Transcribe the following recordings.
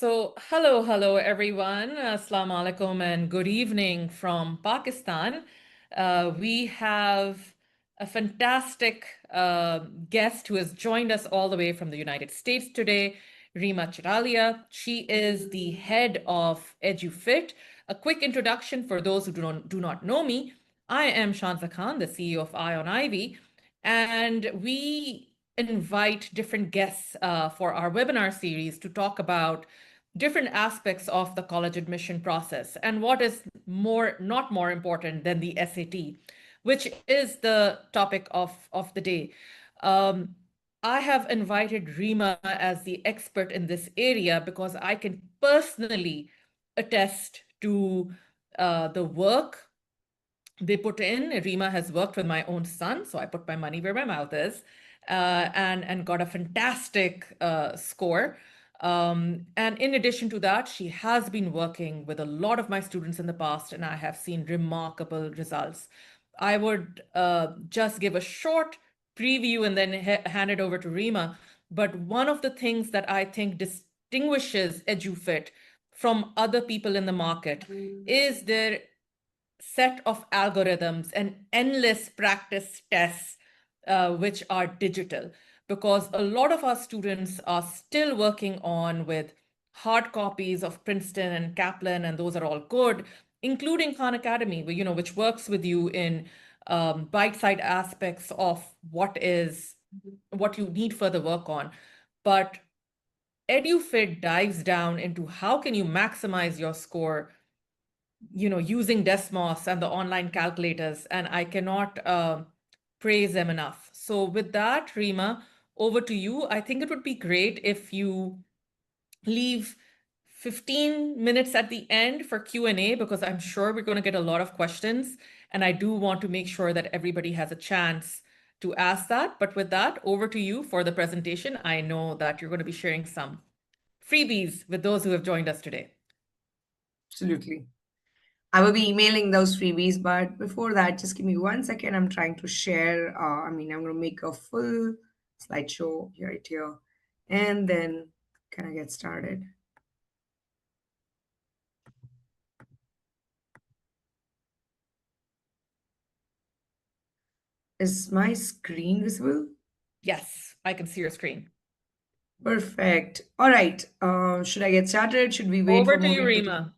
So, hello, everyone. Assalamu alaikum and good evening from Pakistan. We have a fantastic guest who has joined us all the way from the United States today, Reema Chitalia. She is the head of Edufit. A quick introduction for those who do not know me. I am Shanza Khan, the CEO of Eye on Ivy, and we invite different guests for our webinar series to talk about different aspects of the college admission process and what is not more important than the SAT, which is the topic of the day. Um, I have invited Reema as the expert in this area because I can personally attest to the work they put in. Reema has worked with my own son, so I put my money where my mouth is, and got a fantastic score. And in addition to that, she has been working with a lot of my students in the past, and I have seen remarkable results. I would just give a short preview and then hand it over to Reema. But one of the things that I think distinguishes Edufit from other people in the market is their set of algorithms and endless practice tests, which are digital, because a lot of our students are still working on with hard copies of Princeton and Kaplan, and those are all good, including Khan Academy, which works with you in bite-sized aspects of what you need further work on. But EduFit dives down into how can you maximize your score using Desmos and the online calculators, and I cannot praise them enough. So with that, Reema, over to you. I think it would be great if you leave 15 minutes at the end for Q&A, because I'm sure we're going to get a lot of questions, and I do want to make sure that everybody has a chance to ask that. But with that, over to you for the presentation. I know that you're going to be sharing some freebies with those who have joined us today. Absolutely. I will be emailing those freebies, but before that, just give me 1 second. I'm trying to share. I'm going to make a full slideshow right here, and then kind of get started. Is my screen visible? Yes, I can see your screen. Perfect. All right. Should I get started? Should we wait Over for to more you, people to Reema.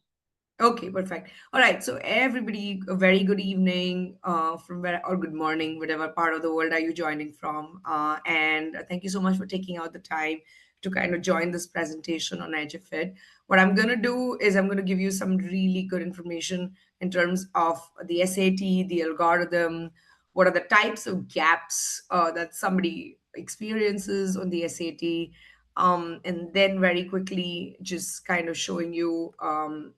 Okay, perfect. All right. So everybody, a very good evening from where, or good morning, whatever part of the world are you joining from. And thank you so much for taking out the time to kind of join this presentation on EduFit. What I'm going to do is I'm going to give you some really good information in terms of the SAT, the algorithm, what are the types of gaps that somebody experiences on the SAT, and then very quickly just kind of showing you all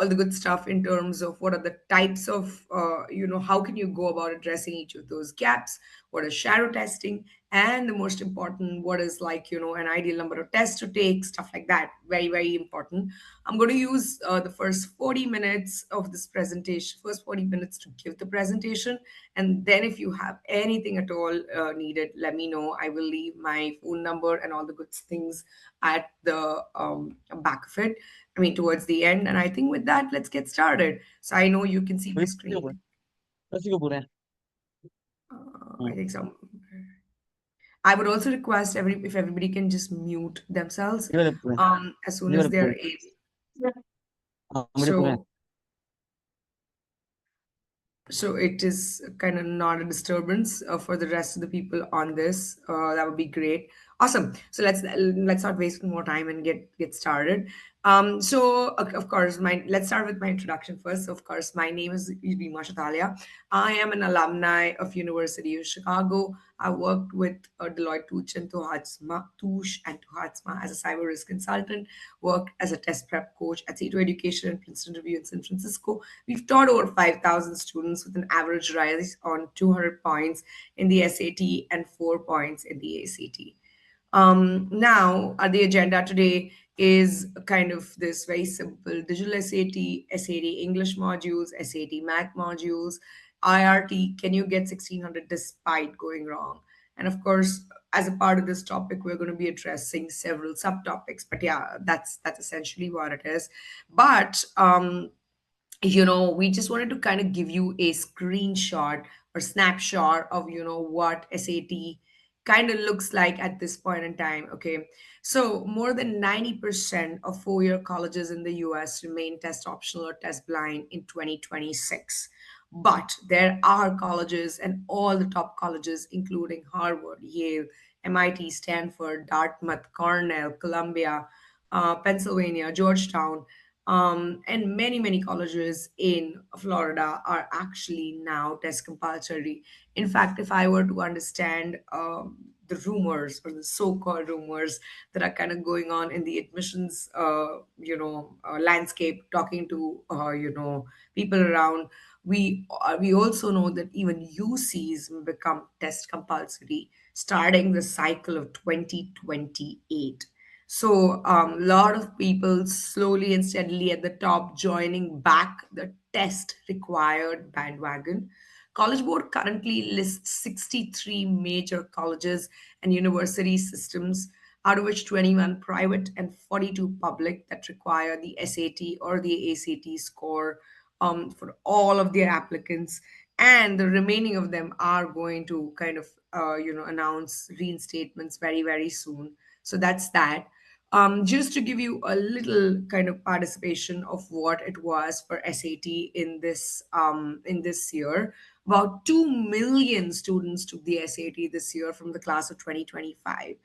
the good stuff in terms of what are the types of how can you go about addressing each of those gaps, what is shadow testing, and the most important, what is like an ideal number of tests to take, stuff like that. Very, very important. I'm going to use the first 40 minutes of this presentation, first 40 minutes to give the presentation, and then if you have anything at all needed, let me know. I will leave my phone number and all the good things at the back of it. I mean, towards the end. And I think with that, let's get started. So I know you can see my screen. I think some. I would also request if everybody can just mute themselves as soon as they're able. So so it is kind of not a disturbance for the rest of the people on this. That would be great. Awesome. So let's not waste more time and get started. Of course, let's start with my introduction first. Of course, my name is Reema Chitalia. I am an alumni of University of Chicago. I worked with Deloitte Touche and Tohatsma as a cyber risk consultant. Worked as a test prep coach at C2 Education and Princeton Review in San Francisco. We've taught over 5,000 students with an average rise on 200 points in the SAT and 4 points in the ACT. Now, the agenda today is kind of this very simple digital SAT, SAT English modules, SAT math modules, IRT. Can you get 1600 despite going wrong? And of course, as a part of this topic, we're going to be addressing several subtopics. But yeah, that's essentially what it is. But we just wanted to kind of give you a screenshot or snapshot of, what SAT kind of looks like at this point in time. Okay. So more than 90% of four-year colleges in the US remain test optional or test blind in 2026. But there are colleges, and all the top colleges, including Harvard, Yale, MIT, Stanford, Dartmouth, Cornell, Columbia, Pennsylvania, Georgetown, and many, many colleges in Florida are actually now test compulsory. In fact, if I were to understand the rumors or the so-called rumors that are kind of going on in the admissions, landscape, talking to, people around, we also know that even UCs will become test compulsory starting the cycle of 2028. So a lot of people slowly and steadily at the top joining back the test required bandwagon. College Board currently lists 63 major colleges and university systems, out of which 21 private and 42 public that require the SAT or the ACT score for all of their applicants. And the remaining of them are going to kind of, announce reinstatements very, very soon. So that's that. Just to give you a little kind of participation of what it was for SAT in this year, about 2 million students took the SAT this year from the class of 2025.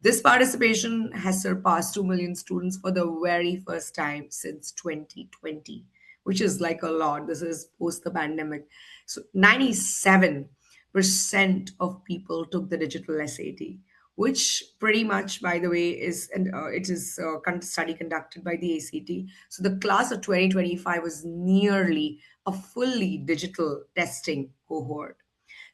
This participation has surpassed 2 million students for the very first time since 2020, which is like a lot. This is post the pandemic. So 97% of people took the digital SAT, which pretty much, by the way, is and it is a study conducted by the ACT. So the class of 2025 was nearly a fully digital testing cohort.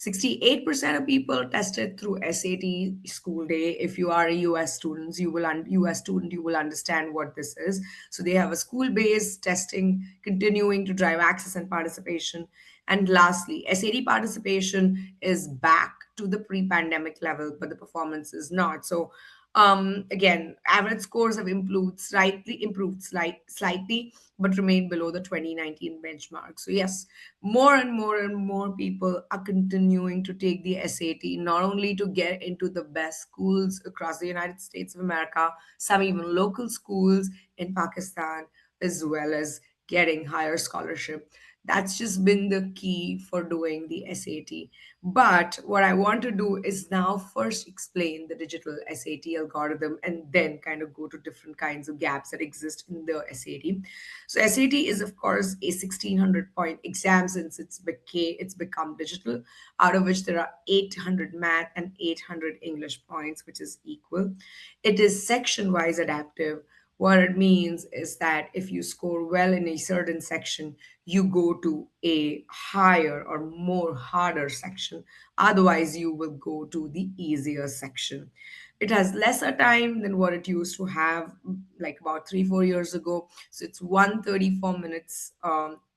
68% of people tested through SAT school day. If you are a US student, you will understand what this is. So they have a school-based testing continuing to drive access and participation. And lastly, SAT participation is back to the pre-pandemic level, but the performance is not. So again, average scores have improved slightly, but remain below the 2019 benchmark. So yes, more and more and more people are continuing to take the SAT, not only to get into the best schools across the United States of America, some even local schools in Pakistan, as well as getting higher scholarship. That's just been the key for doing the SAT. But what I want to do is now first explain the digital SAT algorithm and then kind of go to different kinds of gaps that exist in the SAT. So SAT is of course a 1600 point exam since it's become digital, out of which there are 800 math and 800 English points, which is equal. It is section wise adaptive. What it means is that if you score well in a certain section, you go to a higher or more harder section. Otherwise, you will go to the easier section. It has lesser time than what it used to have like about 3 4 years ago. So it's 134 minutes.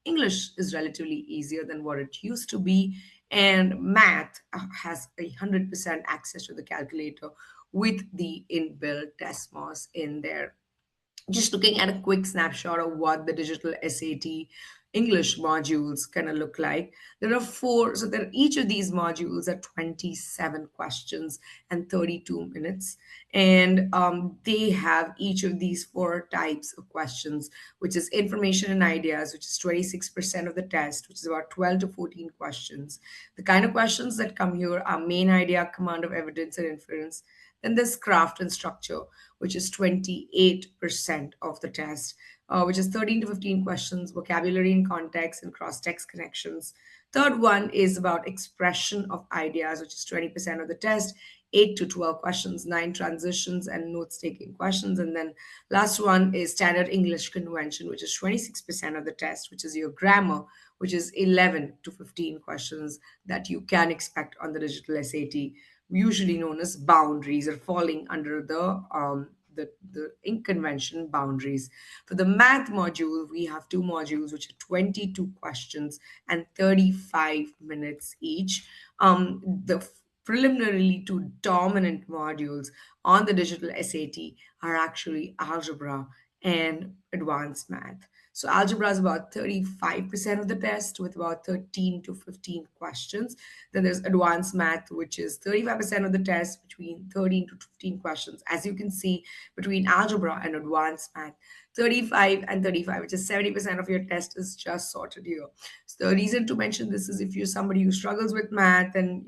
English is relatively easier than what it used to be. And math has 100% access to the calculator with the inbuilt Desmos in there. Just looking at a quick snapshot of what the digital SAT English modules kind of look like. There are four, so there each of these modules are 27 questions and 32 minutes. And they have each of these four types of questions, which is information and ideas, which is 26% of the test, which is about 12 to 14 questions. The kind of questions that come here are main idea, command of evidence, and inference. Then there's craft and structure, which is 28% of the test, which is 13 to 15 questions, vocabulary and context, and cross text connections. Third one is about expression of ideas, which is 20% of the test, 8 to 12 questions, 9 transitions and notes taking questions. And then last one is standard English convention, which is 26% of the test, which is your grammar, which is 11 to 15 questions that you can expect on the digital SAT, usually known as boundaries, or falling under the ink convention boundaries. For the math module, we have two modules, which are 22 questions and 35 minutes each. The preliminarily two dominant modules on the digital SAT are actually algebra and advanced math. So algebra is about 35% of the test with about 13 to 15 questions. Then there's advanced math, which is 35% of the test between 13 to 15 questions. As you can see, between algebra and advanced math, 35 and 35, which is 70% of your test is just sorted here. So the reason to mention this is if you're somebody who struggles with math and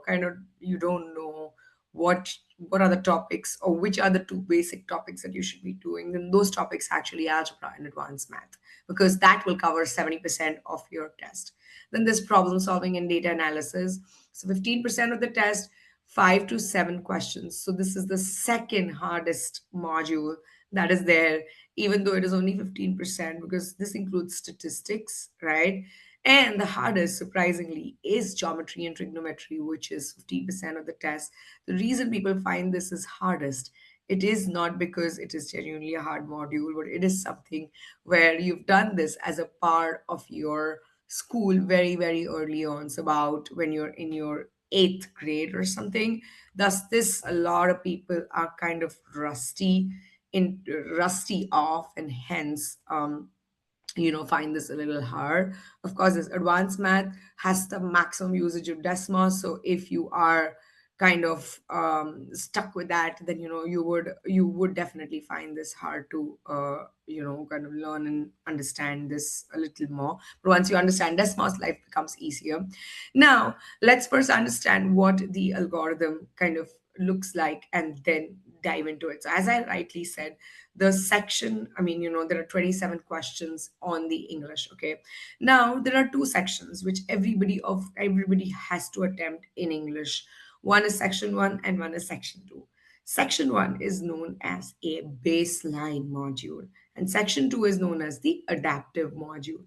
kind of you don't know what are the topics or which are the two basic topics that you should be doing, then those topics actually algebra and advanced math, because that will cover 70% of your test. Then there's problem solving and data analysis. So 15% of the test, 5 to 7 questions. So this is the second hardest module that is there, even though it is only 15%, because this includes statistics, right? And the hardest, surprisingly, is geometry and trigonometry, which is 15% of the test. The reason people find this is hardest, it is not because it is genuinely a hard module, but it is something where you've done this as a part of your school very, very early on. So about when you're in your eighth grade or something. Thus, this a lot of people are kind of in rusty off, and hence find this a little hard. Of course, this advanced math has the maximum usage of Desmos. So if you are kind of stuck with that, then you would definitely find this hard to kind of learn and understand this a little more. But once you understand Desmos, life becomes easier. Now, let's first understand what the algorithm kind of looks like and then dive into it. So as I rightly said, the section, there are 27 questions on the English. Okay, now there are two sections which everybody has to attempt in English. One is section 1 and one is section 2. Section 1 is known as a baseline module, and section 2 is known as the adaptive module.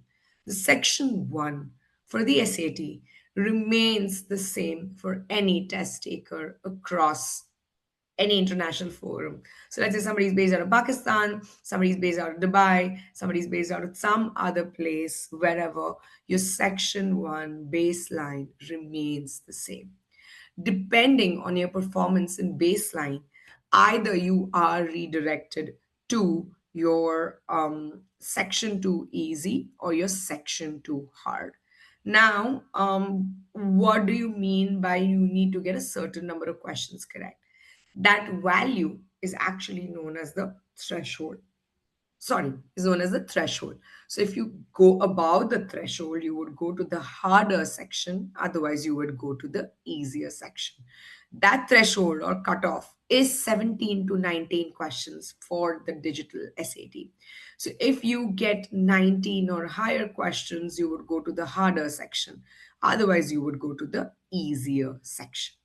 The section 1 for the SAT remains the same for any test taker across any international forum. So let's say somebody's based out of Pakistan, somebody's based out of Dubai, somebody's based out of some other place, wherever, your section 1 baseline remains the same. Depending on your performance in baseline, either you are redirected to your section 2 easy or your section 2 hard. Now, what do you mean by you need to get a certain number of questions correct? That value is actually known as the threshold. Sorry, is known as the threshold. So if you go above the threshold, you would go to the harder section, otherwise you would go to the easier section. That threshold or cutoff is 17 to 19 questions for the digital SAT. So if you get 19 or higher questions, you would go to the harder section, otherwise you would go to the easier section.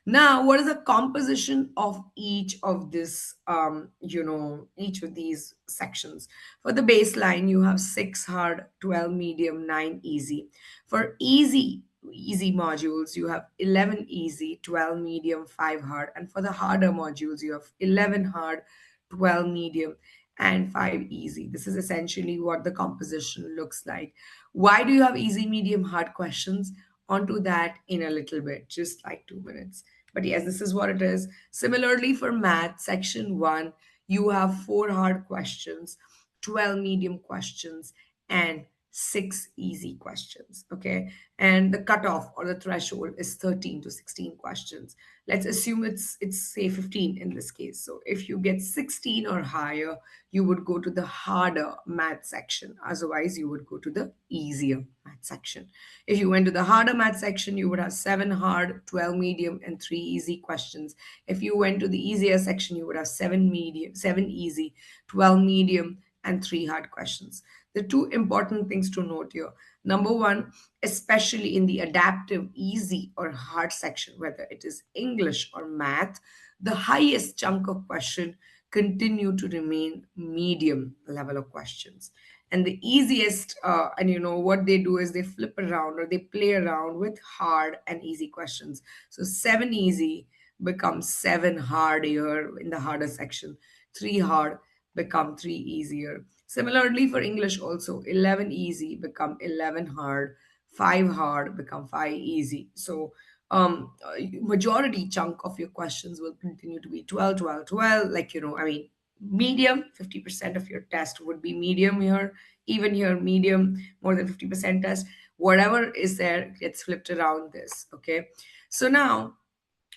Now, what is the composition of each of each of these sections? For the baseline, you have 6 hard, 12 medium, 9 easy. For easy modules, you have 11 easy, 12 medium, 5 hard. And for the harder modules, you have 11 hard, 12 medium, and 5 easy. This is essentially what the composition looks like. Why do you have easy, medium, hard questions? Onto that in a little bit, just like 2 minutes. But yes, this is what it is. Similarly, for math, section 1, you have 4 hard questions, 12 medium questions, and 6 easy questions. Okay. And the cutoff or the threshold is 13 to 16 questions. Let's assume it's say 15 in this case. So if you get 16 or higher, you would go to the harder math section. Otherwise, you would go to the easier math section. If you went to the harder math section, you would have 7 hard, 12 medium, and 3 easy questions. If you went to the easier section, you would have 7 medium, 7 easy, 12 medium, and 3 hard questions. The two important things to note here. Number one, especially in the adaptive, easy, or hard section, whether it is English or math, the highest chunk of question continue to remain medium level of questions. And the easiest, and what they do is they flip around or they play around with hard and easy questions. So 7 easy becomes 7 hard here in the harder section, 3 hard become 3 easier. Similarly for English also, 11 easy become 11 hard, 5 hard become 5 easy. So majority chunk of your questions will continue to be 12, 12, 12. Like, I mean, medium, 50% of your test would be medium here. Even here, medium, more than 50% test. Whatever is there gets flipped around this. Okay. So now,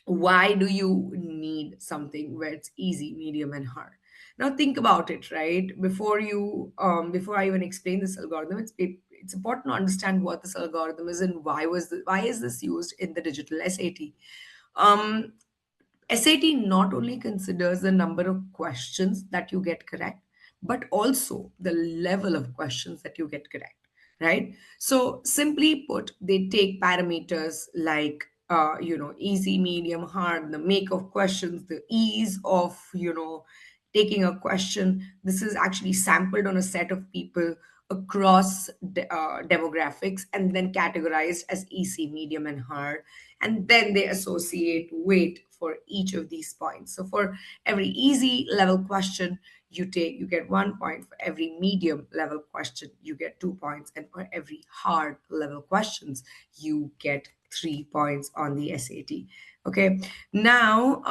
why do you need something where it's easy, medium, and hard? Now think about it, right? Before I even explain this algorithm, it's important to understand what this algorithm is and why is this used in the digital SAT. um SAT not only considers the number of questions that you get correct, but also the level of questions that you get correct, right? So, simply put, they take parameters like, easy, medium, hard, the make of questions, the ease of, taking a question. This is actually sampled on a set of people across demographics and then categorized as easy, medium, and hard, and then they associate weight for each of these points. So for every easy level question you get 1 point. For every medium level question, you get 2 points, and for every hard level questions, you get 3 points on the SAT. Okay. Now,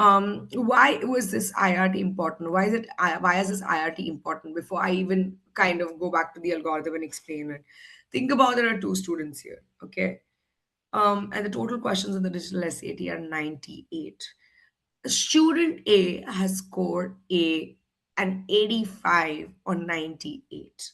why was this IRT important? Why is this IRT important? Before I even kind of go back to the algorithm and explain it, think about there are two students here. Okay, and the total questions in the digital SAT are 98. Student A has scored an 85 on 98.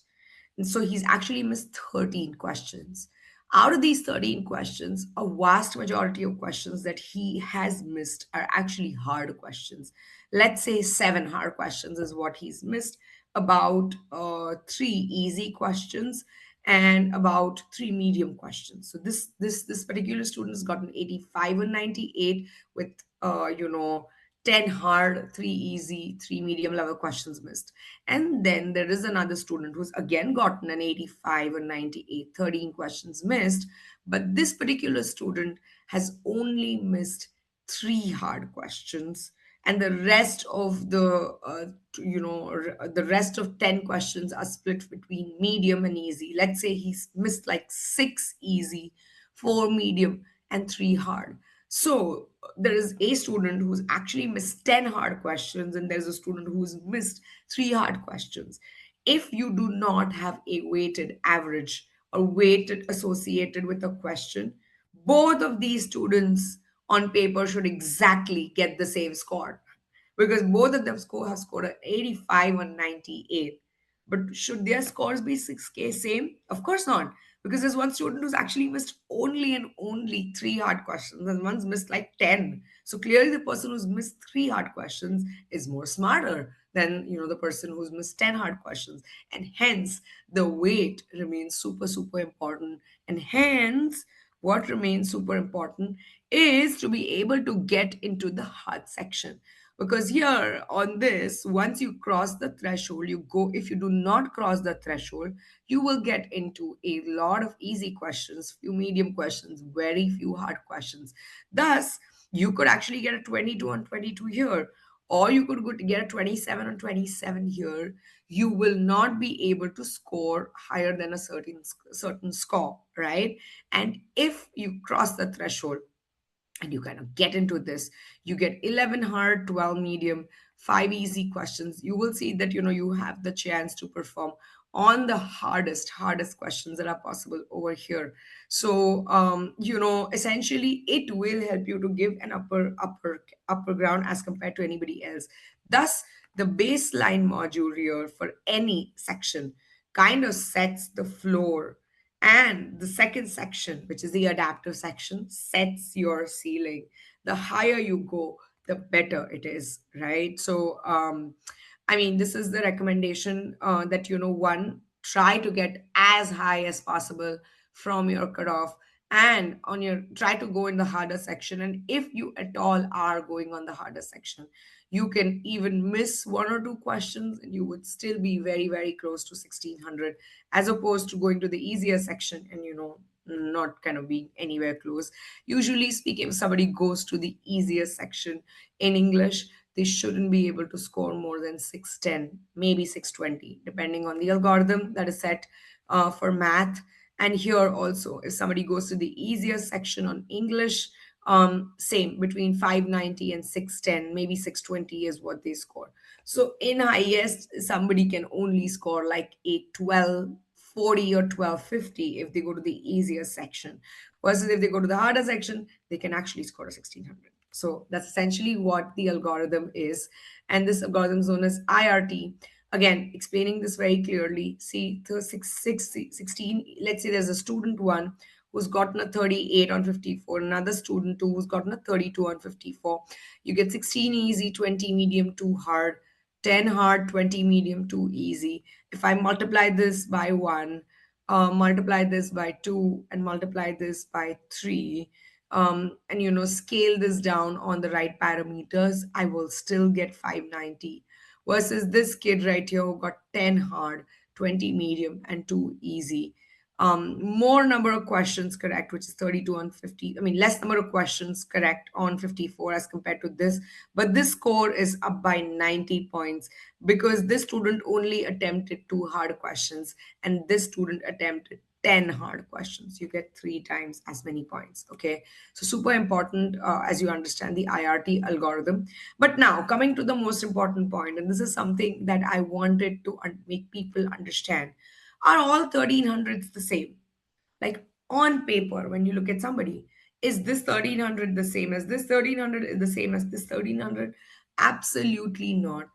And so he's actually missed 13 questions. Out of these 13 questions, a vast majority of questions that he has missed are actually hard questions. Let's say 7 hard questions is what he's missed, about 3 easy questions, and about 3 medium questions. So this particular student has gotten 85 and 98 with uh, you know 10 hard, 3 easy, 3 medium level questions missed. And then there is another student who's again gotten an 85 or 98, 13 questions missed. But this particular student has only missed 3 hard questions. And the rest of the rest of 10 questions are split between medium and easy. Let's say he's missed like 6 easy, 4 medium, and 3 hard. So there is a student who's actually missed 10 hard questions, and there's a student who's missed 3 hard questions. If you do not have a weighted average or weighted associated with a question, both of these students on paper should exactly get the same score, because both of them have scored an 85 and 98. But should their scores be 6K same? Of course not, because there's one student who's actually missed only and only 3 hard questions, and one's missed like 10. So clearly, the person who's missed 3 hard questions is more smarter than the person who's missed 10 hard questions, and hence the weight remains super super important. And hence, what remains super important is to be able to get into the hard section, because here on this, once you cross the threshold, you go. If you do not cross the threshold, you will get into a lot of easy questions, few medium questions, very few hard questions. Thus, you could actually get a 22 on 22 here, or you could get a 27 on 27 here. You will not be able to score higher than a certain score, right? And if you cross the threshold and you kind of get into this, you get 11 hard, 12 medium, 5 easy questions. You will see that you have the chance to perform on the hardest questions that are possible over here. So essentially it will help you to give an upper ground as compared to anybody else. Thus, the baseline module here for any section kind of sets the floor, and the second section, which is the adaptive section, sets your ceiling. The higher you go, the better it is, right? So, I mean, this is the recommendation, that, one, try to get as high as possible from your cutoff, and on your try to go in the harder section. And if you at all are going on the harder section, you can even miss 1 or 2 questions and you would still be very, very close to 1600, as opposed to going to the easier section and not kind of being anywhere close. Usually speaking, if somebody goes to the easier section in English, they shouldn't be able to score more than 610, maybe 620, depending on the algorithm that is set for math. And here also, if somebody goes to the easier section on English, Same between 590 and 610, maybe 620 is what they score. So in highest, somebody can only score like 812, 40 or 1250 if they go to the easier section. Versus if they go to the harder section, they can actually score a 1600. So that's essentially what the algorithm is. And this algorithm is known as IRT. Again, explaining this very clearly. See, the 16, let's say there's a student one who's gotten a 38 on 54, another student two who's gotten a 32 on 54. You get 16 easy, 20 medium, 2 hard, 10 hard, 20 medium, 2 easy. If I multiply this by 1, multiply this by 2, and multiply this by 3, and scale this down on the right parameters, I will still get 590. Versus this kid right here who got 10 hard, 20 medium, and 2 easy. More number of questions correct, which is 32 on 50. I mean, less number of questions correct on 54 as compared to this. But this score is up by 90 points because this student only attempted 2 hard questions and this student attempted 10 hard questions. You get 3 times as many points. Okay. So, super important as you understand the IRT algorithm. But now, coming to the most important point, and this is something that I wanted to make people understand, are all 1300s the same? Like on paper, when you look at somebody, is this 1300 the same as this 1300, is the same as this 1300? Absolutely not.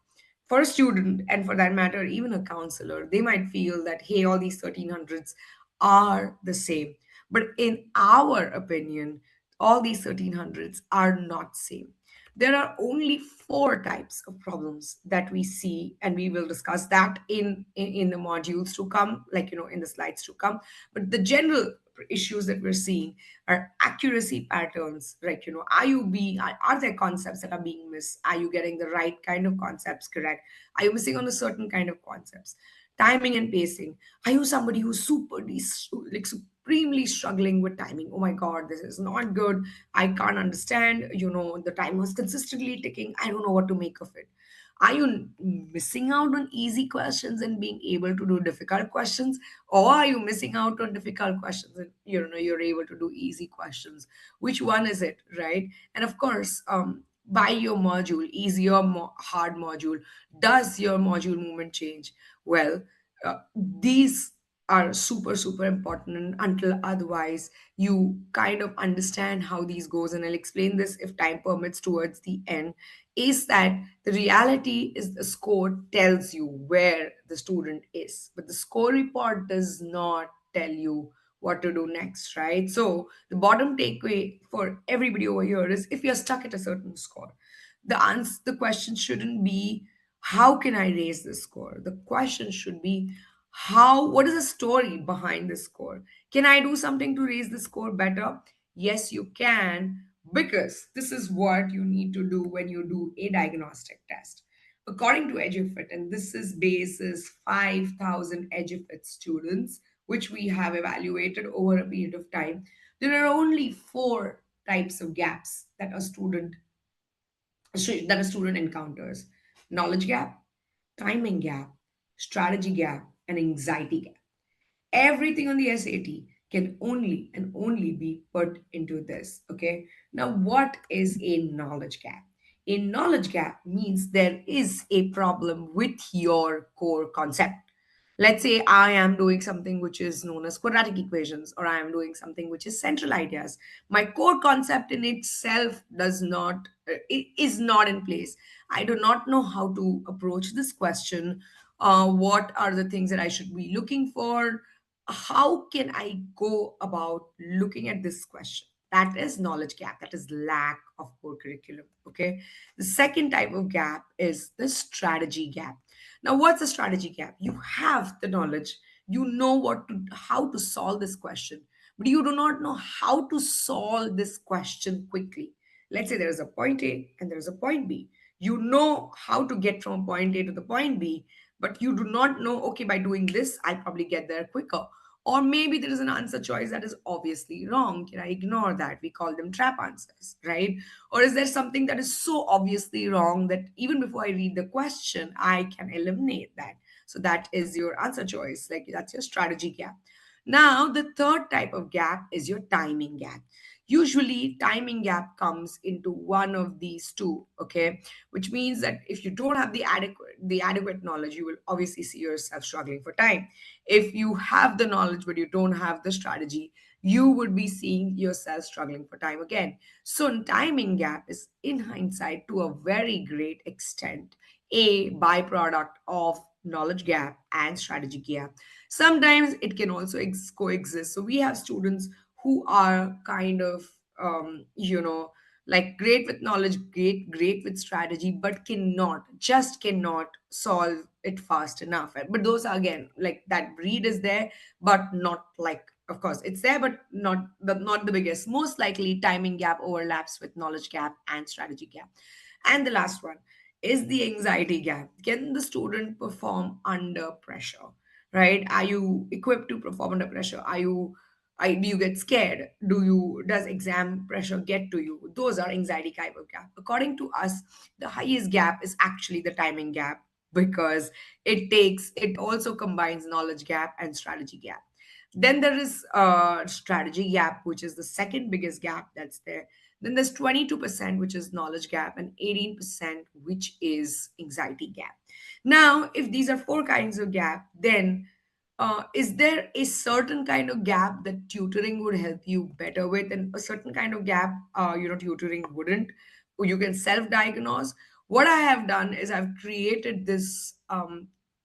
For a student, and for that matter, even a counselor, they might feel that, hey, all these 1300s are the same. But in our opinion, all these 1300s are not same. There are only 4 types of problems that we see, and we will discuss that in the modules to come, like in the slides to come. But the general issues that we're seeing are accuracy patterns, like are there concepts that are being missed? Are you getting the right kind of concepts correct? Are you missing on a certain kind of concepts? Timing and pacing. Are you somebody who's like supremely struggling with timing? Oh my god, this is not good. I can't understand. The time was consistently ticking. I don't know what to make of it. Are you missing out on easy questions and being able to do difficult questions? Or are you missing out on difficult questions and you're able to do easy questions? Which one is it, right? And of course, by your module, hard module, does your module movement change? Well, these are super super important, and until otherwise you kind of understand how these goes, and I'll explain this if time permits towards the end, is that the reality is the score tells you where the student is, but the score report does not tell you what to do next, right? So the bottom takeaway for everybody over here is, if you're stuck at a certain score, the question shouldn't be how can I raise the score. The question should be, what is the story behind this score? Can I do something to raise the score better? Yes, you can, because this is what you need to do when you do a diagnostic test. According to Edufit, and this is basis 5,000 Edufit students, which we have evaluated over a period of time, there are only 4 types of gaps that a student encounters: knowledge gap, timing gap, strategy gap, and anxiety gap. Everything on the SAT can only and only be put into this. Okay. Now, what is a knowledge gap? A knowledge gap means there is a problem with your core concept. Let's say I am doing something which is known as quadratic equations, or I am doing something which is central ideas. My core concept in itself it is not in place. I do not know how to approach this question. What are the things that I should be looking for? How can I go about looking at this question? That is knowledge gap. That is lack of core curriculum. Okay. The second type of gap is the strategy gap. Now, what's a strategy gap? You have the knowledge, you know how to solve this question, but you do not know how to solve this question quickly. Let's say there is a point A and there is a point B. You know how to get from point A to the point B, but you do not know, okay, by doing this, I probably get there quicker. Or maybe there is an answer choice that is obviously wrong. Can I ignore that? We call them trap answers, right? Or is there something that is so obviously wrong that even before I read the question, I can eliminate that? So that is your answer choice. Like, that's your strategy gap. Now, the third type of gap is your timing gap. Usually timing gap comes into one of these two, okay, which means that if you don't have the adequate knowledge, you will obviously see yourself struggling for time. If you have the knowledge but you don't have the strategy, you would be seeing yourself struggling for time again. So timing gap is, in hindsight, to a very great extent, a byproduct of knowledge gap and strategy gap. Sometimes it can also coexist. So we have students who are kind of like great with knowledge, great with strategy, but cannot solve it fast enough. But those are, again, like, that breed is there, but not like, of course it's there, but not the biggest. Most likely timing gap overlaps with knowledge gap and strategy gap. And the last one is the anxiety gap. Can the student perform under pressure? Right? Are you equipped to perform under pressure? Do you get scared? Does exam pressure get to you? Those are anxiety type of gap. According to us, the highest gap is actually the timing gap, because it also combines knowledge gap and strategy gap. Then there is strategy gap, which is the second biggest gap that's there. Then there's 22%, which is knowledge gap, and 18%, which is anxiety gap. Now, if these are four kinds of gap, then is there a certain kind of gap that tutoring would help you better with, and a certain kind of gap, tutoring wouldn't? Or you can self-diagnose. What I have done is I've created this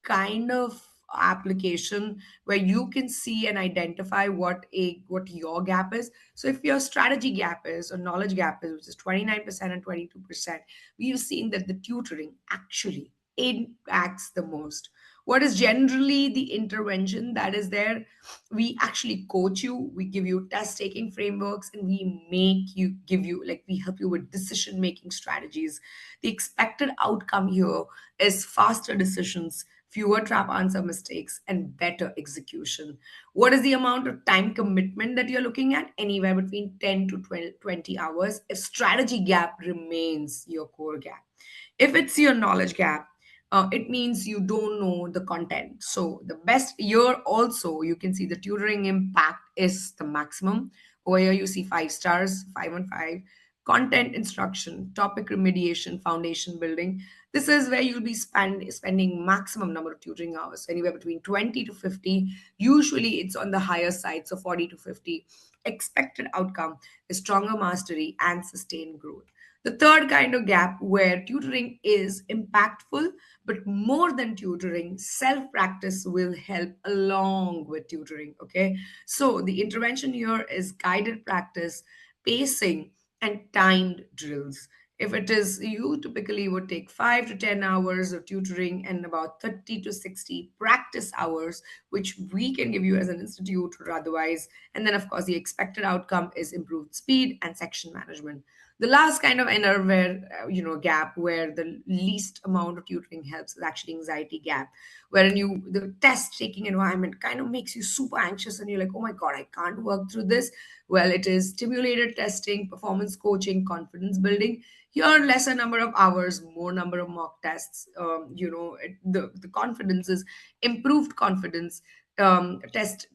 kind of application where you can see and identify what your gap is. So if your strategy gap is, or knowledge gap is, which is 29% and 22%, we've seen that the tutoring actually impacts the most. What is generally the intervention that is there? We actually coach you, we give you test taking frameworks, and we help you with decision making strategies. The expected outcome here is faster decisions, fewer trap answer mistakes, and better execution. What is the amount of time commitment that you're looking at? Anywhere between 10 to 12, 20 hours if strategy gap remains your core gap. If it's your knowledge gap, it means you don't know the content. So the best year also, you can see the tutoring impact is the maximum. Over here, you see 5 stars, 5 on 5. Content instruction, topic remediation, foundation building. This is where you'll be spending maximum number of tutoring hours, anywhere between 20 to 50. Usually it's on the higher side, so 40 to 50. Expected outcome is stronger mastery and sustained growth. The third kind of gap where tutoring is impactful, but more than tutoring, self practice will help along with tutoring. Okay. So the intervention here is guided practice, pacing, and timed drills. If it is, you typically would take 5 to 10 hours of tutoring and about 30 to 60 practice hours, which we can give you as an institute or otherwise. And then, of course, the expected outcome is improved speed and section management. The last kind of innerware gap where the least amount of tutoring helps is actually anxiety gap, wherein the test taking environment kind of makes you super anxious and you're like, oh my god, I can't work through this. Well, it is stimulated testing, performance coaching, confidence building. Here, lesser number of hours, more number of mock tests. The confidence is improved confidence, and test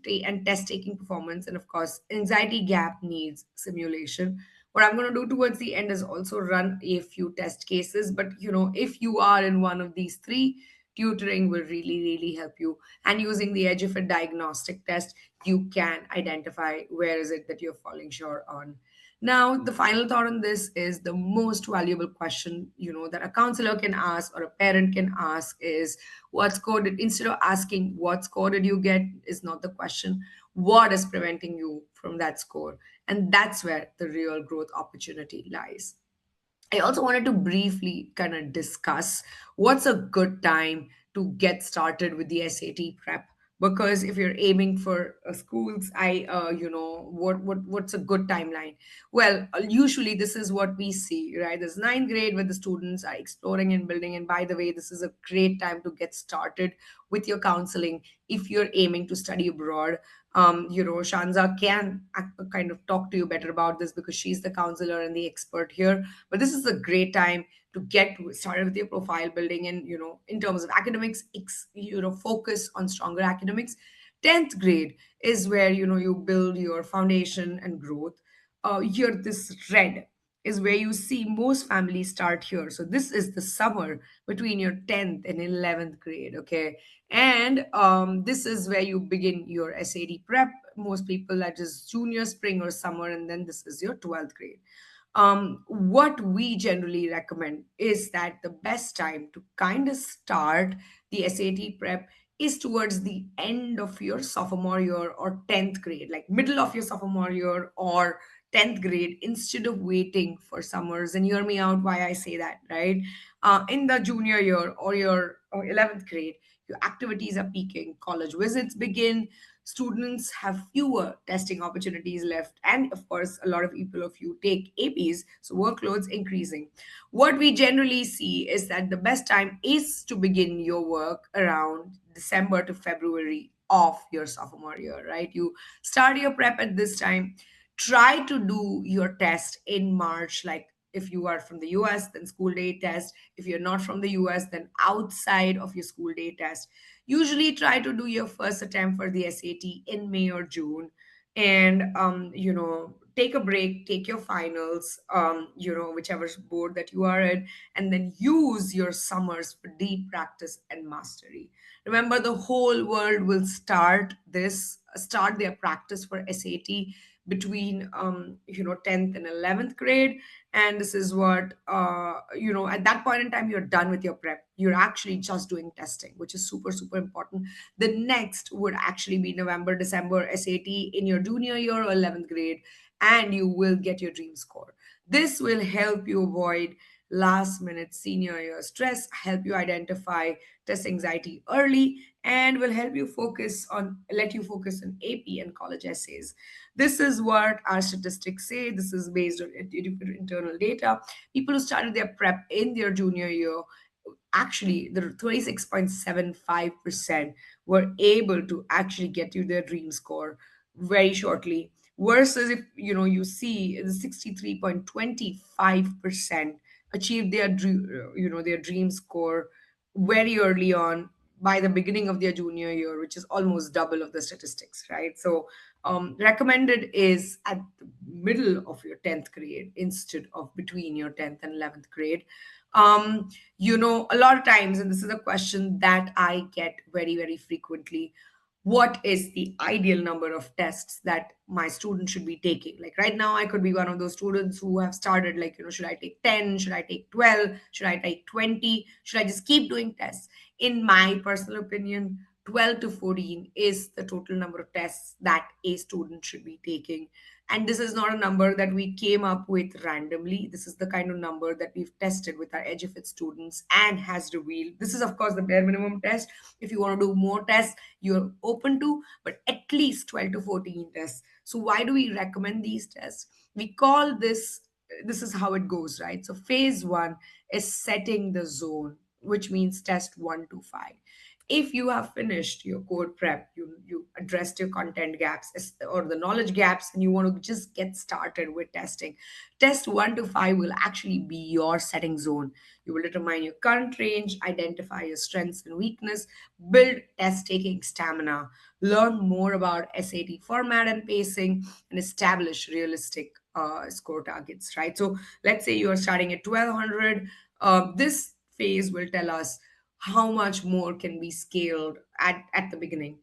taking performance, and of course anxiety gap needs simulation. What I'm going to do towards the end is also run a few test cases. But if you are in one of these three, tutoring will really help you. And using the Edufit diagnostic test, you can identify where is it that you're falling short on. Now, the final thought on this is the most valuable question, that a counselor can ask or a parent can ask is, what score did, instead of asking what score did you get, is not the question. What is preventing you from that score? And that's where the real growth opportunity lies. I also wanted to briefly kind of discuss what's a good time to get started with the SAT prep. Because if you're aiming for schools, what's a good timeline? Well, usually this is what we see, right? There's ninth grade where the students are exploring and building. And by the way, this is a great time to get started with your counseling if you're aiming to study abroad. Shanza can kind of talk to you better about this because she's the counselor and the expert here. But this is a great time to get started with your profile building, and in terms of academics, focus on stronger academics. 10th grade is where you build your foundation and growth. here this red is where you see most families start here. So this is the summer between your 10th and 11th grade, okay? And this is where you begin your SAT prep. Most people are just junior, spring, or summer, and then this is your 12th grade. What we generally recommend is that the best time to kind of start the SAT prep is towards the end of your sophomore year or 10th grade, like middle of your sophomore year or 10th grade, instead of waiting for summers. And hear me out why I say that, right? In the junior year or your or 11th grade, your activities are peaking, college visits begin, students have fewer testing opportunities left, and of course a lot of people of you take APs, so workloads increasing. What we generally see is that the best time is to begin your work around December to February of your sophomore year, right? You start your prep at this time. Try to do your test in March, like if you are from the US, then school day test. If you're not from the US, then outside of your school day test. Usually try to do your first attempt for the SAT in May or June. And take a break, take your finals, whichever board that you are in, and then use your summers for deep practice and mastery. Remember, the whole world will start their practice for SAT between 10th and 11th grade. And this is what at that point in time you're done with your prep. You're actually just doing testing, which is super super important. The next would actually be November December SAT in your junior year or 11th grade, and you will get your dream score. This will help you avoid last minute senior year stress, help you identify test anxiety early, and will help you let you focus on AP and college essays. This is what our statistics say. This is based on internal data. People who started their prep in their junior year, actually the 26.75% were able to actually get you their dream score very shortly, versus if you see the 63.25% achieved their dream score very early on by the beginning of their junior year, which is almost double of the statistics, right? So recommended is at the middle of your 10th grade instead of between your 10th and 11th grade. A lot of times, and this is a question that I get very very frequently, what is the ideal number of tests that my student should be taking? Like right now I could be one of those students who have started, like, should I take 10, should I take 12, should I take 20, should I just keep doing tests? In my personal opinion, 12 to 14 is the total number of tests that a student should be taking. And this is not a number that we came up with randomly. This is the kind of number that we've tested with our Edufit students and has revealed. This is, of course, the bare minimum test. If you want to do more tests, you're open to, but at least 12 to 14 tests. So, why do we recommend these tests? We call this is how it goes, right? So, phase one is setting the zone, which means test 1 to 5. If you have finished your core prep, you addressed your content gaps or the knowledge gaps, and you want to just get started with testing, test 1 to 5 will actually be your setting zone. You will determine your current range, identify your strengths and weakness, build test taking stamina, learn more about SAT format and pacing, and establish realistic score targets, right? So let's say you are starting at 1200. This phase will tell us how much more can be scaled at the beginning.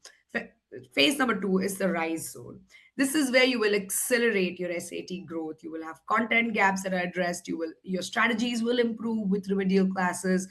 Phase number two is the rise zone. This is where you will accelerate your SAT growth. You will have content gaps that are addressed. Your strategies will improve with remedial classes.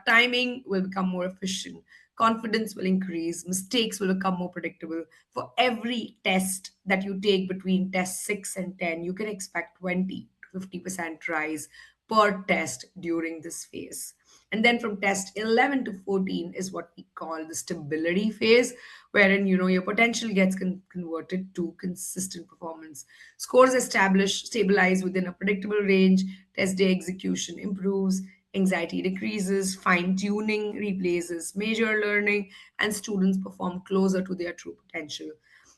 Timing will become more efficient. Confidence will increase. Mistakes will become more predictable. For every test that you take between test 6 and 10, you can expect 20 to 50% rise per test during this phase. And then from test 11 to 14 is what we call the stability phase, wherein your potential gets converted to consistent performance. Scores stabilize within a predictable range, test day execution improves, anxiety decreases, fine tuning replaces major learning, and students perform closer to their true potential.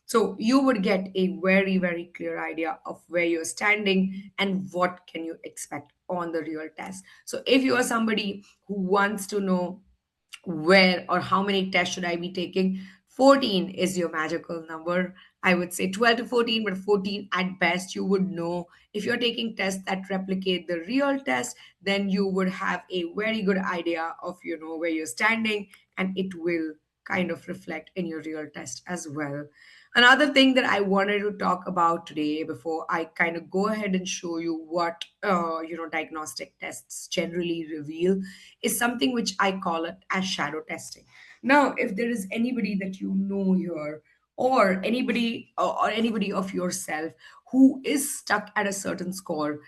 So you would get a very very clear idea of where you're standing and what can you expect on the real test. So if you are somebody who wants to know where or how many tests should I be taking, 14 is your magical number. I would say 12 to 14, but 14 at best, you would know. If you're taking tests that replicate the real test, then you would have a very good idea of, where you're standing, and it will kind of reflect in your real test as well. Another thing that I wanted to talk about today before I kind of go ahead and show you what, diagnostic tests generally reveal is something which I call it as shadow testing. Now, if there is anybody that you know here, or anybody of yourself who is stuck at a certain score,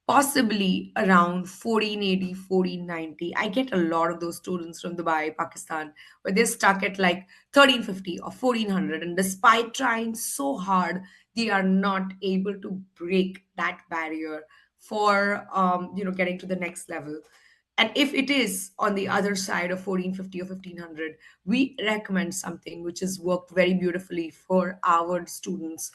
possibly around 1480, 1490. I get a lot of those students from Dubai, Pakistan, where they're stuck at like 1350 or 1400, and despite trying so hard, they are not able to break that barrier for getting to the next level. And if it is on the other side of 1450 or 1500, we recommend something which has worked very beautifully for our students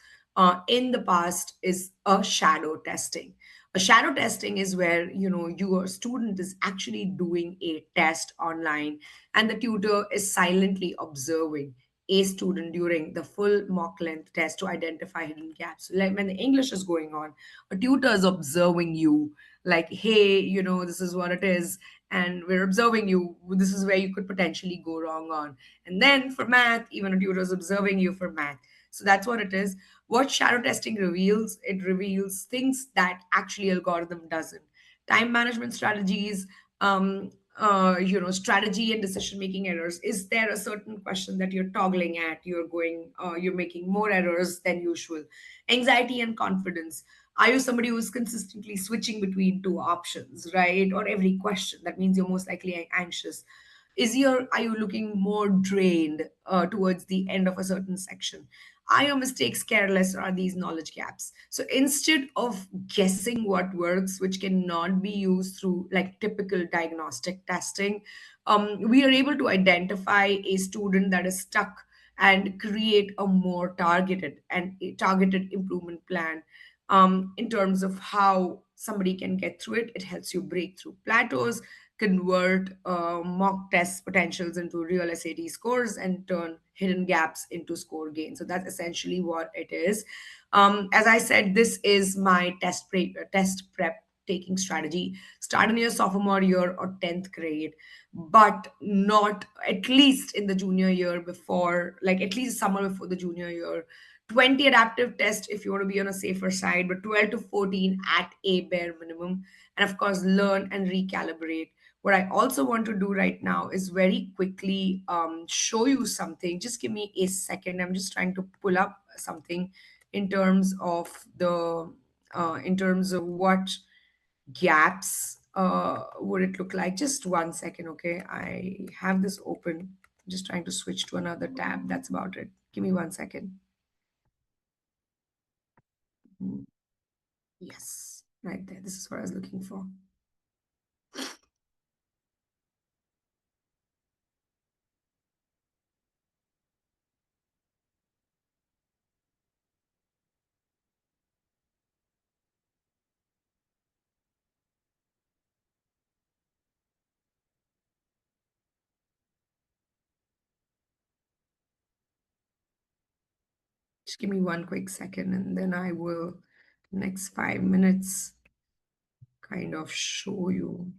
in the past is a shadow testing. A shadow testing is where your student is actually doing a test online, and the tutor is silently observing a student during the full mock length test to identify hidden gaps. Like when the English is going on, a tutor is observing you, like, hey, this is what it is, and we're observing you. This is where you could potentially go wrong on. And then for math, even a tutor is observing you for math. So that's what it is. What shadow testing reveals, it reveals things that actually algorithm doesn't. Time management strategies, strategy and decision making errors. Is there a certain question that you're toggling at, you're making more errors than usual? Anxiety and confidence. Are you somebody who's consistently switching between two options, right? Or every question? That means you're most likely anxious. Are you looking more drained towards the end of a certain section? Are your mistakes careless, or are these knowledge gaps? So instead of guessing what works, which cannot be used through like typical diagnostic testing, we are able to identify a student that is stuck and create a more targeted improvement plan in terms of how somebody can get through it. It helps you break through plateaus, convert mock test potentials into real SAT scores, and turn hidden gaps into score gains. So that's essentially what it is. As I said, this is my test prep taking strategy. Start in your sophomore year or 10th grade, but not at least in the junior year before, like at least summer before the junior year. 20 adaptive tests if you want to be on a safer side, but 12 to 14 at a bare minimum. And of course, learn and recalibrate. What I also want to do right now is very quickly show you something. Just give me a second. I'm just trying to pull up something in terms of what gaps would it look like. Just one second, okay? I have this open. I'm just trying to switch to another tab. That's about it. Give me one second. Mm, yes, right there. This is what I was looking for. Just give me one quick second, and then I will, next 5 minutes, kind of show you.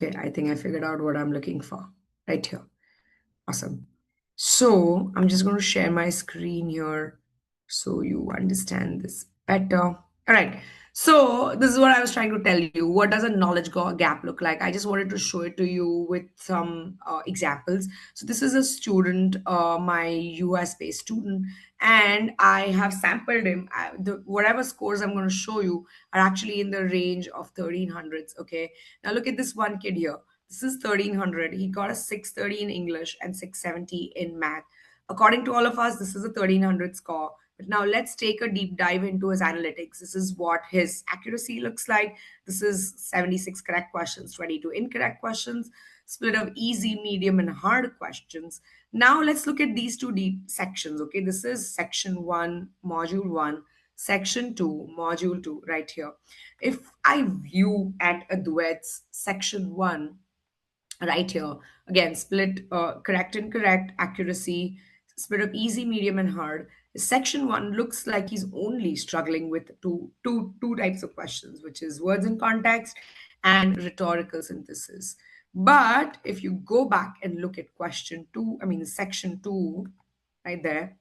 Okay, I think I figured out what I'm looking for right here. Awesome. So I'm just going to share my screen here so you understand this better. All right. So this is what I was trying to tell you. What does a gap look like? I just wanted to show it to you with some examples. So this is a student, my US-based student, and I have sampled him. Whatever scores I'm going to show you are actually in the range of 1300s. Okay. Now look at this one kid here. This is 1300. He got a 630 in English and 670 in math. According to all of us, this is a 1300 score. But now let's take a deep dive into his analytics. This is what his accuracy looks like. This is 76 correct questions, 22 incorrect questions, split of easy, medium, and hard questions. Now let's look at these two deep sections. Okay, this is section 1, module 1, section 2, module 2, right here. If I view at Adwait's section 1, right here, again, split correct and correct, accuracy, split of easy, medium, and hard. Section 1 looks like he's only struggling with two types of questions, which is words in context and rhetorical synthesis. But if you go back and look at question 2, I mean section 2, right there,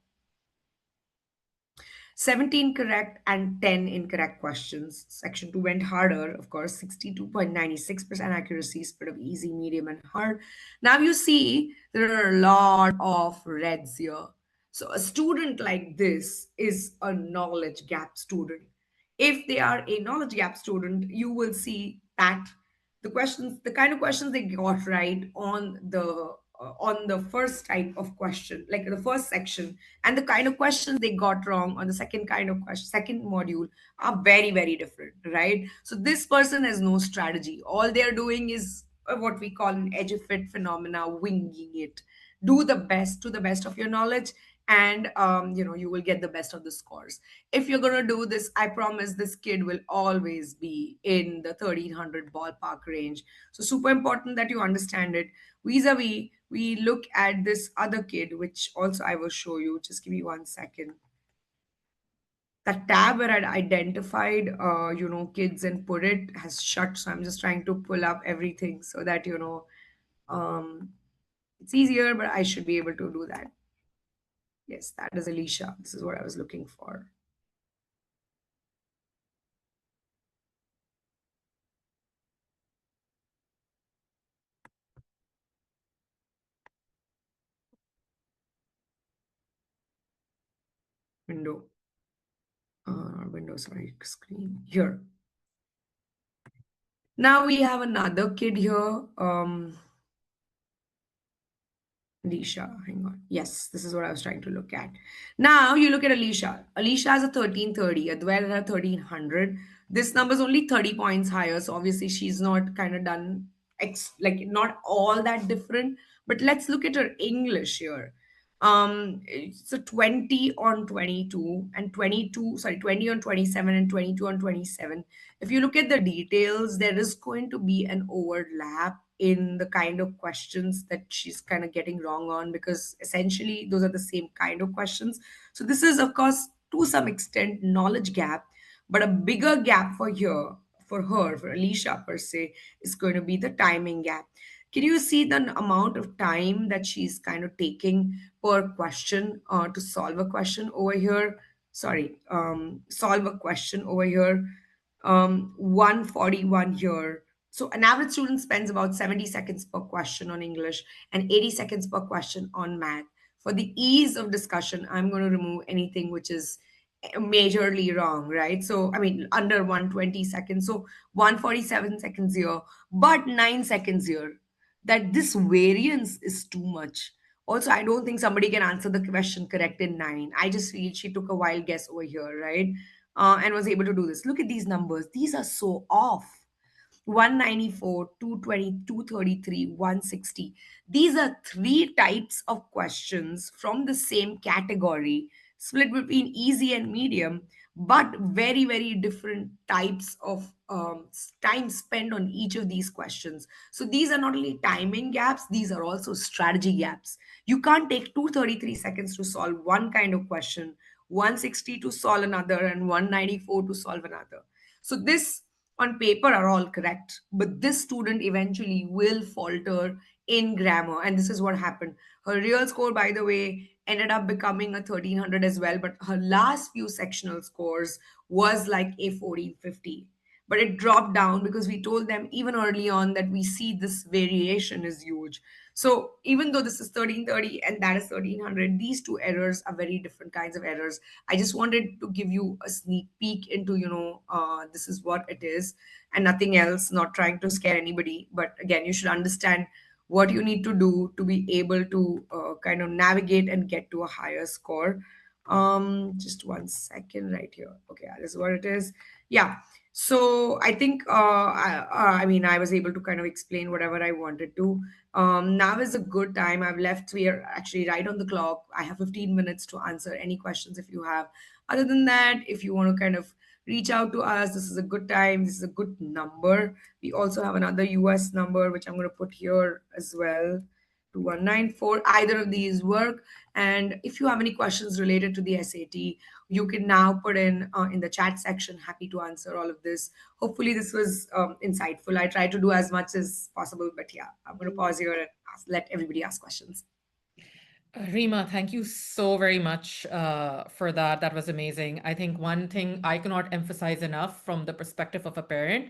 17 correct and 10 incorrect questions. Section 2 went harder, of course, 62.96% accuracy, split of easy, medium, and hard. Now you see there are a lot of reds here. So a student like this is a knowledge gap student. If they are a knowledge gap student, you will see that the kind of questions they got right on the first type of question, like the first section, and the kind of questions they got wrong on the second kind of question, second module, are very, very different, right? So this person has no strategy. All they're doing is what we call an Edufit phenomena, winging it. Do the best to the best of your knowledge, and you will get the best of the scores. If you're going to do this, I promise this kid will always be in the 1300 ballpark range. So super important that you understand it. Vis-a-vis, we look at this other kid, which also I will show you. Just give me 1 second. The tab where I'd identified, kids and put it has shut. So I'm just trying to pull up everything so that, um, it's easier, but I should be able to do that. Yes, that is Alicia. This is what I was looking for. Window. Not window, sorry, screen. Here. Now we have another kid here. Alicia, hang on. Yes, this is what I was trying to look at. Now you look at Alicia. Alicia has a 1330. Adwail had a 1300. This number is only 30 points higher. So obviously she's not kind of done like not all that different. But let's look at her English here. It's a 20 on 22 and 22, sorry, 20 on 27 and 22 on 27. If you look at the details, there is going to be an overlap in the kind of questions that she's kind of getting wrong on, because essentially those are the same kind of questions. So this is, of course, to some extent, knowledge gap, but a bigger gap for Alicia per se, is going to be the timing gap. Can you see the amount of time that she's kind of taking per question to solve a question over here? Sorry, solve a question over here. 141 here. So an average student spends about 70 seconds per question on English and 80 seconds per question on math. For the ease of discussion, I'm going to remove anything which is majorly wrong, right? So, I mean, under 120 seconds. So 147 seconds here, but 9 seconds here. That this variance is too much. Also, I don't think somebody can answer the question correct in 9. I just feel she took a wild guess over here, right? And was able to do this. Look at these numbers. These are so off. 194, 220, 233, 160. These are three types of questions from the same category, split between easy and medium, but very, very different types of time spent on each of these questions. So these are not only timing gaps, these are also strategy gaps. You can't take 233 seconds to solve one kind of question, 160 to solve another, and 194 to solve another. So this on paper are all correct, but this student eventually will falter in grammar. And this is what happened. Her real score, by the way, ended up becoming a 1300 as well, but her last few sectional scores was like a 1450. But it dropped down because we told them even early on that we see this variation is huge. So even though this is 1330 and that is 1300, these two errors are very different kinds of errors. I just wanted to give you a sneak peek into, this is what it is and nothing else, not trying to scare anybody. But again, you should understand what you need to do to be able to kind of navigate and get to a higher score. Just 1 second right here. Okay, yeah, this is what it is. Yeah. So I think I mean I was able to kind of explain whatever I wanted to. Now is a good time. I've left. We are actually right on the clock. I have 15 minutes to answer any questions if you have. Other than that, if you want to kind of reach out to us, this is a good time. This is a good number. We also have another US number, which I'm going to put here as well. 2194. Either of these work. And if you have any questions related to the SAT, you can now put in the chat section. Happy to answer all of this. Hopefully, this was insightful. I try to do as much as possible, but yeah, I'm going to pause here and let everybody ask questions. Reema, thank you so very much for that. That was amazing. I think one thing I cannot emphasize enough from the perspective of a parent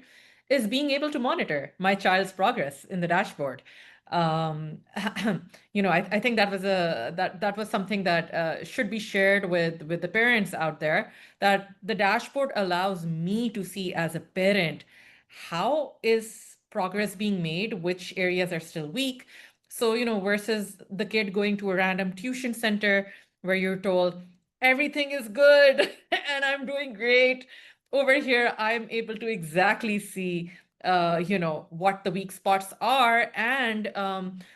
is being able to monitor my child's progress in the dashboard. Um, I think that was something that should be shared with the parents out there, that the dashboard allows me to see as a parent how is progress being made, which areas are still weak. So, versus the kid going to a random tuition center where you're told everything is good and I'm doing great. Over here, I'm able to exactly see, what the weak spots are. And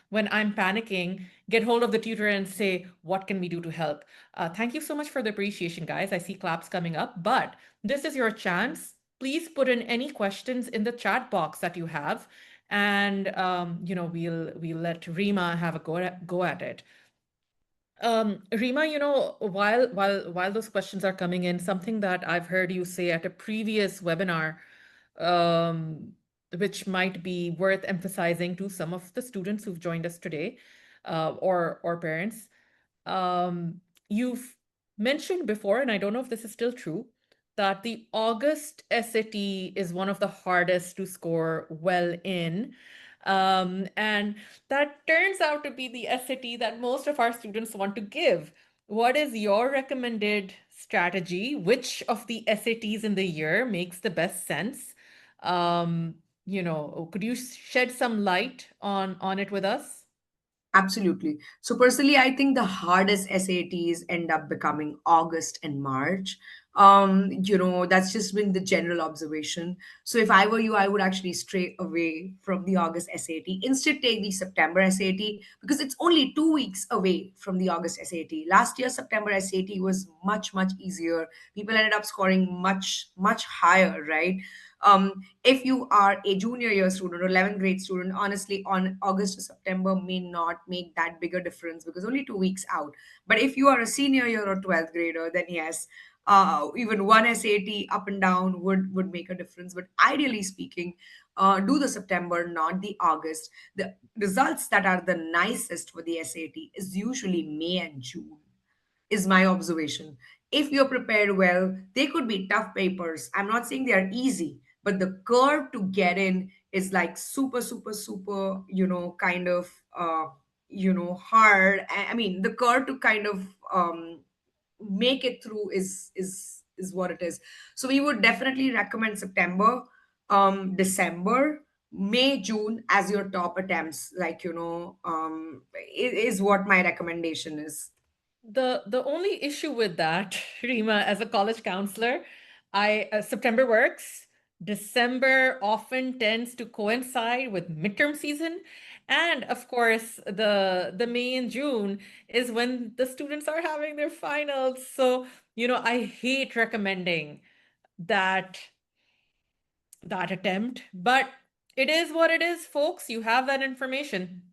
when I'm panicking, get hold of the tutor and say, what can we do to help? Thank you so much for the appreciation, guys. I see claps coming up, but this is your chance. Please put in any questions in the chat box that you have, and we'll let Reema have a go at it. Reema, while those questions are coming in, something that I've heard you say at a previous webinar, um, which might be worth emphasizing to some of the students who've joined us today, or parents. You've mentioned before, and I don't know if this is still true, that the August SAT is one of the hardest to score well in. And that turns out to be the SAT that most of our students want to give. What is your recommended strategy? Which of the SATs in the year makes the best sense? Could you shed some light on it with us? Absolutely. So personally, I think the hardest SATs end up becoming August and March. That's just been the general observation. So if I were you, I would actually stray away from the August SAT. Instead, take the September SAT because it's only 2 weeks away from the August SAT. Last year, September SAT was much, much easier. People ended up scoring much, much higher, right? If you are a junior year student or 11th grade student, honestly, on August or September may not make that bigger difference because only 2 weeks out. But if you are a senior year or 12th grader, then yes, even one SAT up and down would make a difference. But ideally speaking, do the September, not the August. The results that are the nicest for the SAT is usually May and June, is my observation. If you're prepared well, they could be tough papers. I'm not saying they are easy, but the curve to get in is like super, super, super, kind of, hard. I mean, the curve to kind of make it through is what it is. So we would definitely recommend September, December, May, June as your top attempts. Like is what my recommendation is. The only issue with that, Reema, as a college counselor, I September works. December often tends to coincide with midterm season, and of course, the May and June is when the students are having their finals. So, I hate recommending that that attempt, but it is what it is, folks. You have that information.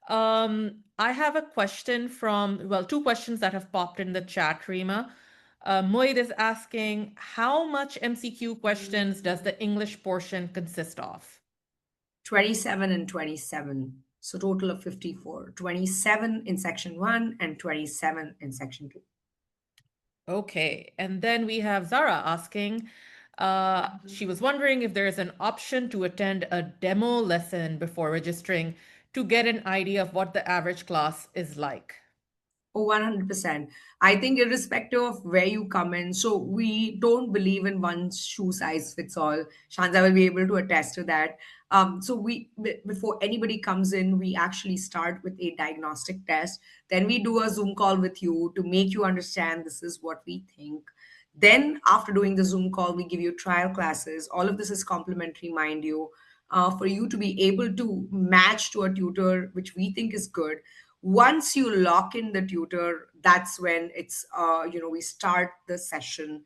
I have a question well, two questions that have popped in the chat, Rima. Moid is asking, how much MCQ questions does the English portion consist of? 27 and 27. So total of 54. 27 in section 1 and 27 in section 2. Okay, and then we have Zara asking, she was wondering if there is an option to attend a demo lesson before registering to get an idea of what the average class is like. Oh, 100%. I think irrespective of where you come in, so we don't believe in one shoe size fits all. Shanza will be able to attest to that. So before anybody comes in, we actually start with a diagnostic test. Then we do a Zoom call with you to make you understand this is what we think. Then after doing the Zoom call, we give you trial classes. All of this is complimentary, mind you, for you to be able to match to a tutor which we think is good. Once you lock in the tutor, that's when we start the session.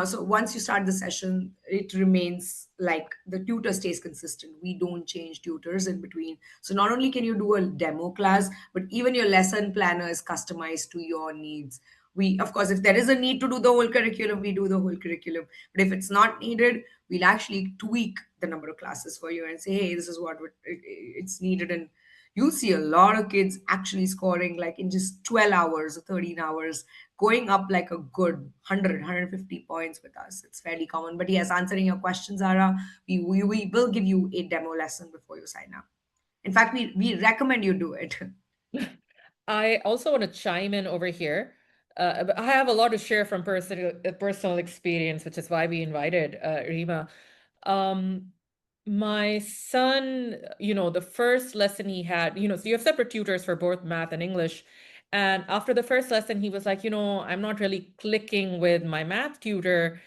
So once you start the session, it remains like the tutor stays consistent. We don't change tutors in between. So not only can you do a demo class, but even your lesson planner is customized to your needs. We, of course, if there is a need to do the whole curriculum, we do the whole curriculum. But if it's not needed, we'll actually tweak the number of classes for you and say, hey, this is what it's needed. And you'll see a lot of kids actually scoring like in just 12 hours or 13 hours, going up like a good 100 points with us. It's fairly common. But yes, answering your question, Zara, we will give you a demo lesson before you sign up. In fact, we recommend you do it. I also want to chime in over here. But I have a lot to share from personal experience, which is why we invited Reema. Um, my son, the first lesson he had, so you have separate tutors for both math and English. And after the first lesson, he was like, I'm not really clicking with my math tutor.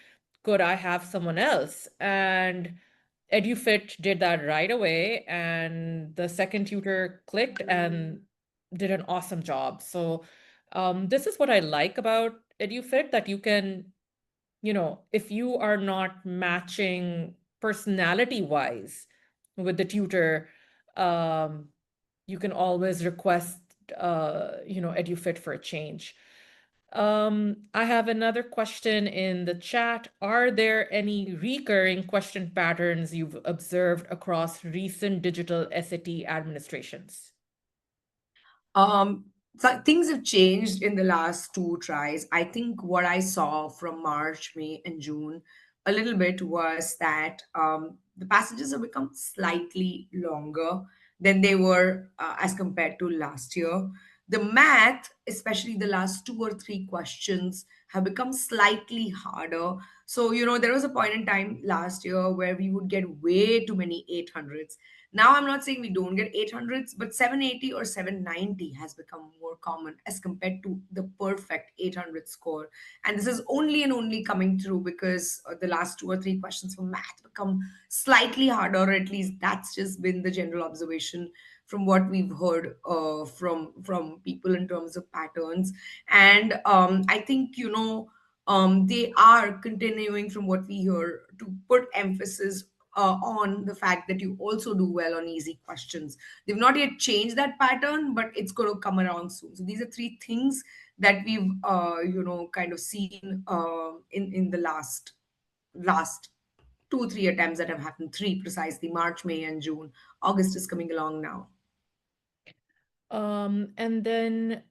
Could I have someone else? And Edufit did that right away. And the second tutor clicked and did an awesome job. So, this is what I like about Edufit, that you can, if you are not matching personality wise with the tutor, um, you can always request, EduFit for a change. I have another question in the chat. Are there any recurring question patterns you've observed across recent digital SAT administrations? Um, so things have changed in the last two tries. I think what I saw from March, May, and June a little bit was that the passages have become slightly longer than they were as compared to last year. The math, especially the last two or three questions, have become slightly harder. So, there was a point in time last year where we would get way too many 800s. Now, I'm not saying we don't get 800s, but 780 or 790 has become more common as compared to the perfect 800 score. And this is only and only coming through because the last two or three questions for math become slightly harder, or at least that's just been the general observation from what we've heard from people in terms of patterns. And I think, they are continuing from what we hear to put emphasis on the fact that you also do well on easy questions. They've not yet changed that pattern, but it's going to come around soon. So these are three things that we've kind of seen in the last 2 3 attempts that have happened. Three precisely: March, May, and June. August is coming along now. And then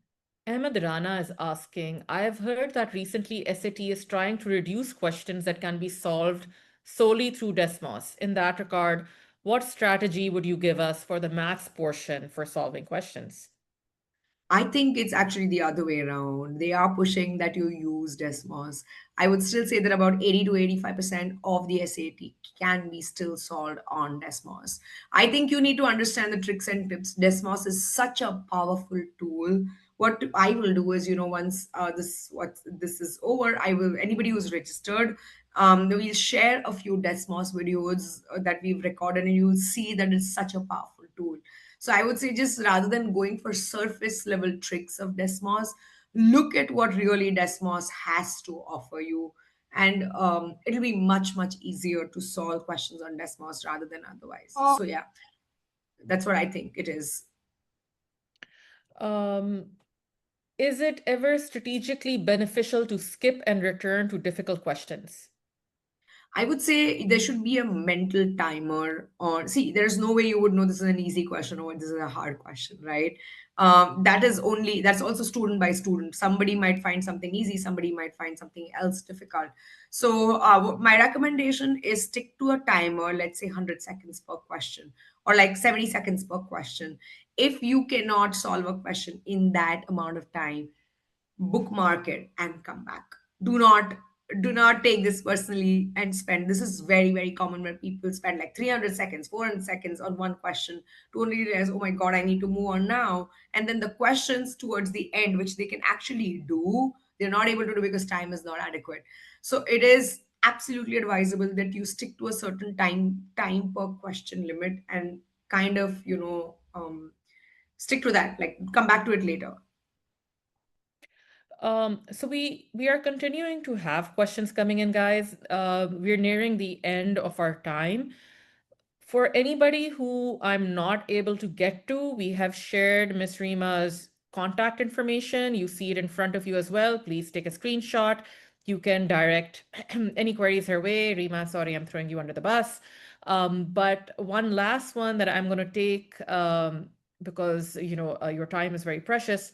Ahmed Rana is asking, I have heard that recently SAT is trying to reduce questions that can be solved solely through Desmos. In that regard, what strategy would you give us for the maths portion for solving questions? I think it's actually the other way around. They are pushing that you use Desmos. I would still say that about 80 to 85% of the SAT can be still solved on Desmos. I think you need to understand the tricks and tips. Desmos is such a powerful tool. What I will do is, once this is over, I will, anybody who's registered, we'll share a few Desmos videos that we've recorded, and you'll see that it's such a powerful tool. So I would say, just rather than going for surface level tricks of Desmos, look at what really Desmos has to offer you. And it'll be much, much easier to solve questions on Desmos rather than otherwise. So, yeah, that's what I think it is. Um, is it ever strategically beneficial to skip and return to difficult questions? I would say there should be a mental timer on. See, there's no way you would know this is an easy question or this is a hard question, right? That's also student by student. Somebody might find something easy, somebody might find something else difficult. So, my recommendation is stick to a timer, let's say 100 seconds per question, or like 70 seconds per question. If you cannot solve a question in that amount of time, bookmark it and come back. Do not take this personally and spend, this is very very common where people spend like 300 seconds, 400 seconds on one question to only realize, oh my god, I need to move on now. And then the questions towards the end, which they can actually do, they're not able to do because time is not adequate. So it is absolutely advisable that you stick to a certain time per question limit, and kind of, stick to that, like come back to it later. So we are continuing to have questions coming in, guys. We're nearing the end of our time. For anybody who I'm not able to get to, we have shared Miss Reema's contact information. You see it in front of you as well. Please take a screenshot. You can direct any queries her way. Reema, sorry, I'm throwing you under the bus. But one last one that I'm going to take, because your time is very precious.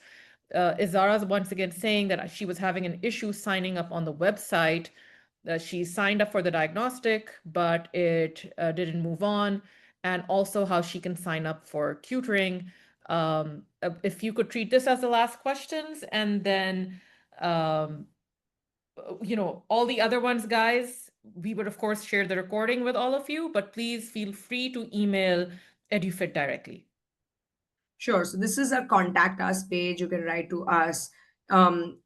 Izara's once again saying that she was having an issue signing up on the website. She signed up for the diagnostic, but it didn't move on. And also how she can sign up for tutoring. If you could treat this as the last questions, and then, um, all the other ones, guys, we would of course share the recording with all of you, but please feel free to email Edufit directly. Sure. So this is a contact us page. You can write to us.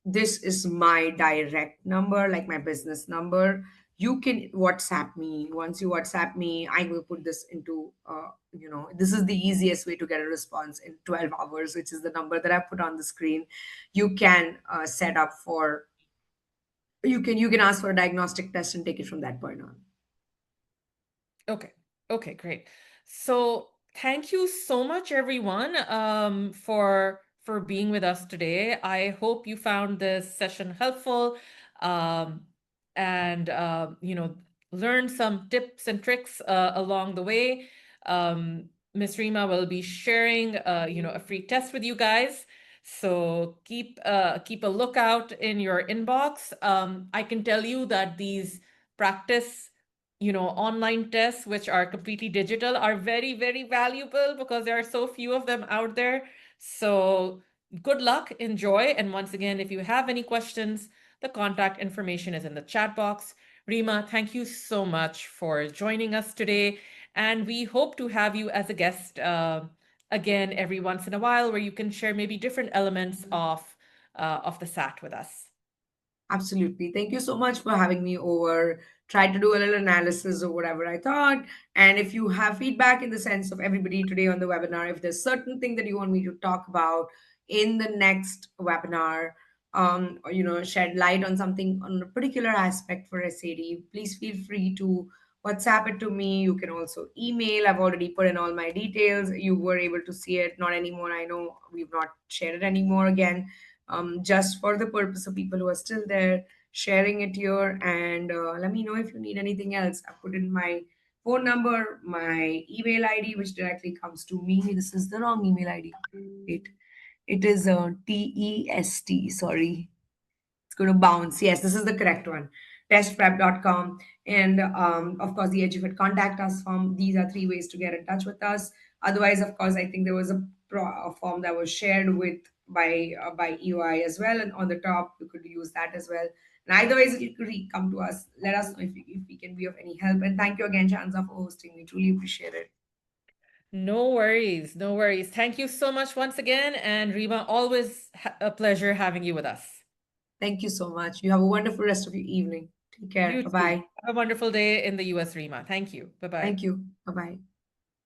This is my direct number, like my business number. You can WhatsApp me. Once you WhatsApp me, I will put this into, this is the easiest way to get a response in 12 hours, which is the number that I put on the screen. You can set up for, you can ask for a diagnostic test and take it from that point on. Okay. Okay, great. So thank you so much, everyone, for being with us today. I hope you found this session helpful, um, and learned some tips and tricks along the way. Miss Reema will be sharing, a free test with you guys. So keep a lookout in your inbox. I can tell you that these practice online tests, which are completely digital, are very, very valuable because there are so few of them out there. So good luck, enjoy. And once again, if you have any questions, the contact information is in the chat box. Reema, thank you so much for joining us today. And we hope to have you as a guest again every once in a while, where you can share maybe different elements of the SAT with us. Absolutely. Thank you so much for having me over. Try to do a little analysis of whatever I thought. And if you have feedback in the sense of everybody today on the webinar, if there's certain thing that you want me to talk about in the next webinar, or shed light on something on a particular aspect for SAD, please feel free to WhatsApp it to me. You can also email. I've already put in all my details. You were able to see it, not anymore. I know we've not shared it anymore again, just for the purpose of people who are still there, sharing it here. And let me know if you need anything else. I put in my phone number, my email ID, which directly comes to me. This is the wrong email ID. It is TEST, sorry. It's going to bounce. Yes, this is the correct one. Testprep.com. And of course, the Edufit contact us form. These are three ways to get in touch with us. Otherwise, of course, I think there was a form that was shared with by EY as well. And on the top, you could use that as well. And either ways, you could come to us. Let us know if we can be of any help. And thank you again, Shanza, for hosting me. Truly appreciate it. No worries, no worries. Thank you so much once again. And Reema, always a pleasure having you with us. Thank you so much. You have a wonderful rest of your evening. Take care. You Bye too. bye. Have a wonderful day in the US, Reema. Thank you. Bye bye. Thank you. Bye bye.